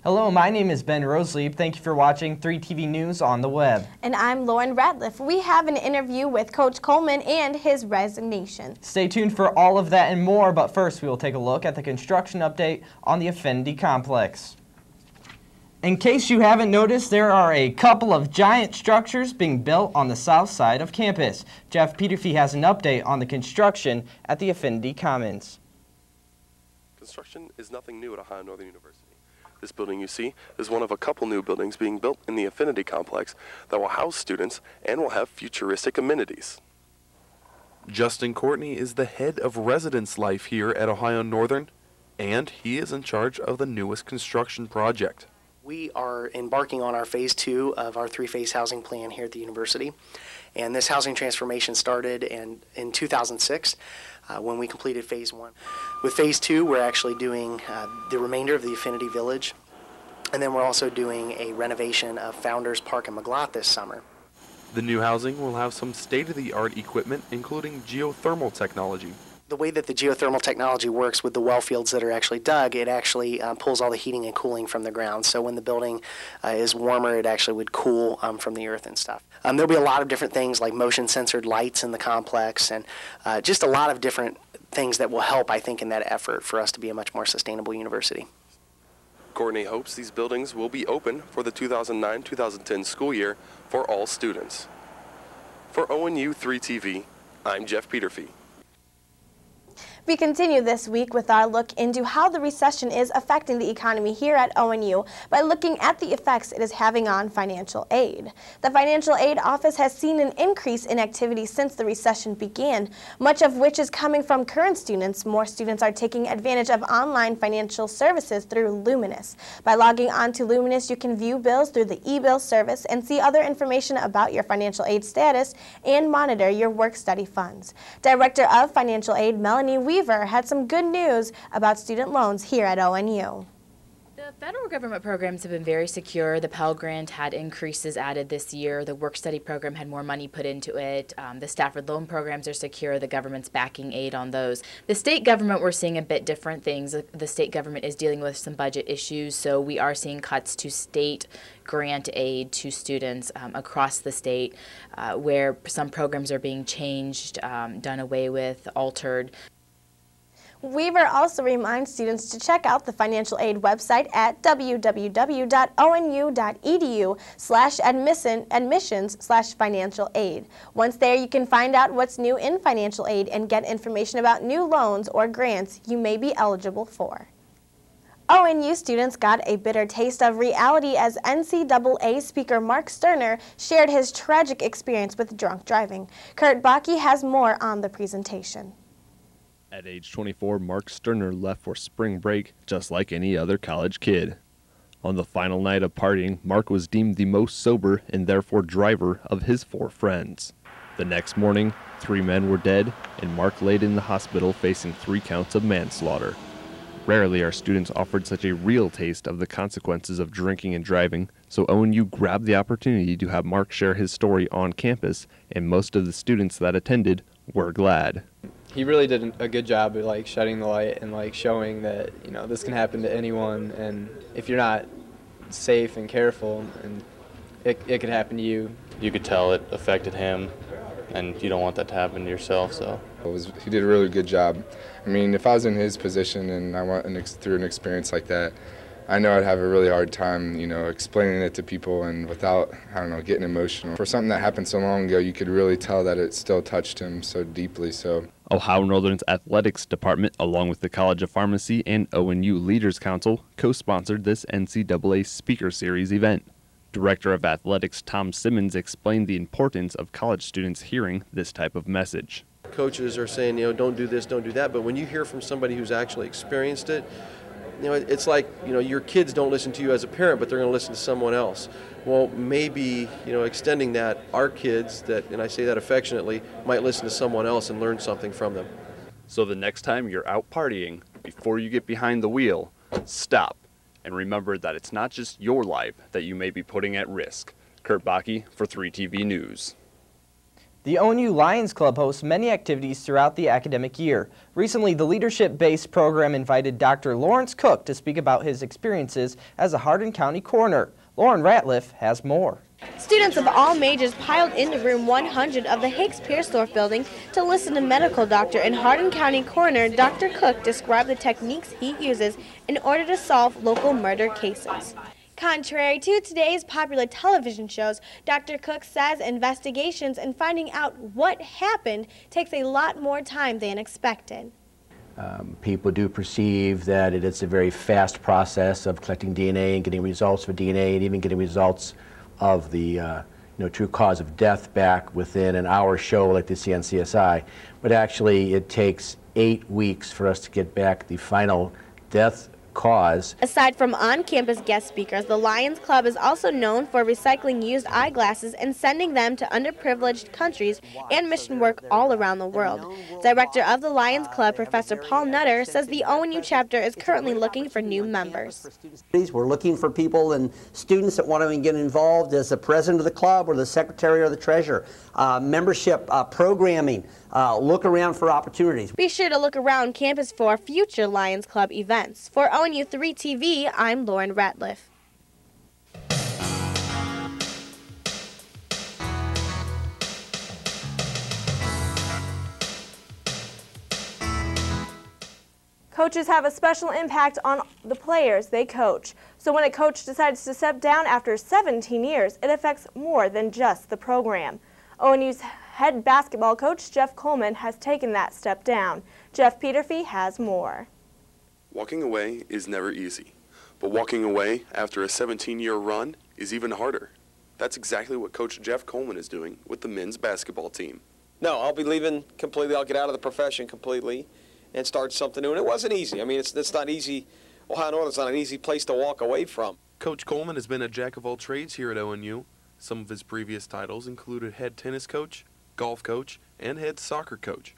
Hello, my name is Ben Roselieb. Thank you for watching 3TV News on the web. And I'm Lauren Radliff. We have an interview with Coach Coleman and his resignation. Stay tuned for all of that and more, but first we will take a look at the construction update on the Affinity Complex. In case you haven't noticed, there are a couple of giant structures being built on the south side of campus. Jeff Peterfy has an update on the construction at the Affinity Commons. Construction is nothing new at Ohio Northern University. This building you see is one of a couple new buildings being built in the Affinity Complex that will house students and will have futuristic amenities. Justin Courtney is the head of residence life here at Ohio Northern, and he is in charge of the newest construction project. We are embarking on our phase 2 of our 3-phase housing plan here at the university. And this housing transformation started in 2006 when we completed phase 1. With phase 2, we're actually doing the remainder of the Affinity Village. And then we're also doing a renovation of Founders Park and McGlot this summer. The new housing will have some state-of-the-art equipment, including geothermal technology. The way that the geothermal technology works with the well fields that are actually dug, it actually pulls all the heating and cooling from the ground. So when the building is warmer, it actually would cool from the earth and stuff. There'll be a lot of different things like motion-censored lights in the complex and just a lot of different things that will help, I think, in that effort for us to be a much more sustainable university. Courtney hopes these buildings will be open for the 2009-2010 school year for all students. For ONU 3TV, I'm Jeff Peterfy. We continue this week with our look into how the recession is affecting the economy here at ONU by looking at the effects it is having on financial aid. The Financial Aid Office has seen an increase in activity since the recession began, much of which is coming from current students. More students are taking advantage of online financial services through Luminous. By logging on to Luminous, you can view bills through the e-bill service and see other information about your financial aid status and monitor your work-study funds. Director of Financial Aid, Melanie Weaver, had some good news about student loans here at ONU. The federal government programs have been very secure. The Pell Grant had increases added this year. The work study program had more money put into it. The Stafford loan programs are secure. The government's backing aid on those. The state government, we're seeing a bit different things. The state government is dealing with some budget issues, so we are seeing cuts to state grant aid to students across the state where some programs are being changed, done away with, altered. Weaver also reminds students to check out the financial aid website at www.onu.edu/admissions/financial aid. Once there, you can find out what's new in financial aid and get information about new loans or grants you may be eligible for. ONU students got a bitter taste of reality as NCAA Speaker Mark Sterner shared his tragic experience with drunk driving. Kurt Bakke has more on the presentation. At age 24, Mark Sterner left for spring break just like any other college kid. On the final night of partying, Mark was deemed the most sober and therefore driver of his 4 friends. The next morning, 3 men were dead, and Mark laid in the hospital facing 3 counts of manslaughter. Rarely are students offered such a real taste of the consequences of drinking and driving, so ONU grabbed the opportunity to have Mark share his story on campus, and most of the students that attended were glad. He really did a good job of shedding the light and showing that this can happen to anyone, and if you're not safe and careful, and it could happen to you. You could tell it affected him, and you don't want that to happen to yourself. So he did a really good job. I mean, if I was in his position and I went through an experience like that, I know I'd have a really hard time, explaining it to people and without, getting emotional. For something that happened so long ago, you could really tell that it still touched him so deeply. So Ohio Northern's Athletics Department, along with the College of Pharmacy and ONU Leaders Council, co-sponsored this NCAA Speaker Series event. Director of Athletics Tom Simmons explained the importance of college students hearing this type of message. Coaches are saying, don't do this, don't do that, but when you hear from somebody who's actually experienced it, it's like, your kids don't listen to you as a parent, but they're going to listen to someone else. Well, maybe, extending that, our kids, and I say that affectionately, might listen to someone else and learn something from them. So the next time you're out partying, before you get behind the wheel, stop and remember that it's not just your life that you may be putting at risk. Kurt Bakke for 3TV News. The ONU Lions Club hosts many activities throughout the academic year. Recently, the leadership-based program invited Dr. Lawrence Cook to speak about his experiences as a Hardin County coroner. Lauren Ratliff has more. Students of all majors piled into room 100 of the Hicks-Piersdorf building to listen to medical doctor and Hardin County coroner Dr. Cook describe the techniques he uses in order to solve local murder cases. Contrary to today's popular television shows, Dr. Cook says investigations and finding out what happened takes a lot more time than expected. People do perceive that it is a very fast process of collecting DNA and getting results for DNA and even getting results of the true cause of death back within an hour show like they see on CSI. But actually it takes 8 weeks for us to get back the final death cause. Aside from on-campus guest speakers, the Lions Club is also known for recycling used eyeglasses and sending them to underprivileged countries and mission work all around the world. Director of the Lions Club, Professor Paul Nutter, says the ONU chapter is currently looking for new members. We're looking for people and students that want to get involved as the president of the club or the secretary or the treasurer. Membership, programming, look around for opportunities. Be sure to look around campus for future Lions Club events. For ONU 3 TV, I'm Lauren Ratliff. Coaches have a special impact on the players they coach. So when a coach decides to step down after 17 years, it affects more than just the program. ONU's head basketball coach, Jeff Coleman, has taken that step down. Jeff Peterfy has more. Walking away is never easy, but walking away after a 17-year run is even harder. That's exactly what Coach Jeff Coleman is doing with the men's basketball team. No, I'll be leaving completely. I'll get out of the profession completely and start something new. And it wasn't easy. I mean, it's not easy. Ohio Northern's not an easy place to walk away from. Coach Coleman has been a jack of all trades here at ONU. Some of his previous titles included head tennis coach, golf coach, and head soccer coach.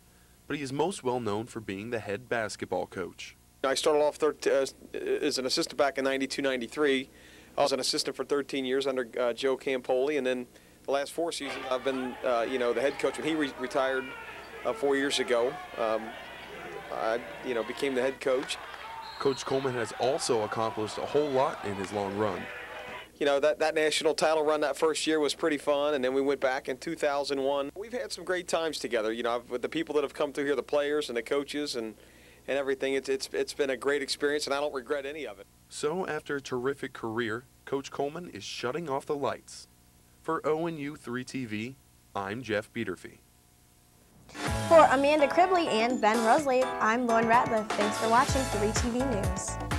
But he is most well known for being the head basketball coach. I started off as an assistant back in 92, 93. I was an assistant for 13 years under Joe Campoli, and then the last 4 seasons I've been, the head coach. When he retired 4 years ago, I, became the head coach. Coach Coleman has also accomplished a whole lot in his long run. That national title run that first year was pretty fun, and then we went back in 2001. We've had some great times together, with the people that have come through here, the players and the coaches and everything. It's been a great experience, and I don't regret any of it. So after a terrific career, Coach Coleman is shutting off the lights. For ONU 3 TV, I'm Jeff Peterfy. For Amanda Cribley and Ben Rosley, I'm Lauren Ratliff. Thanks for watching 3 TV News.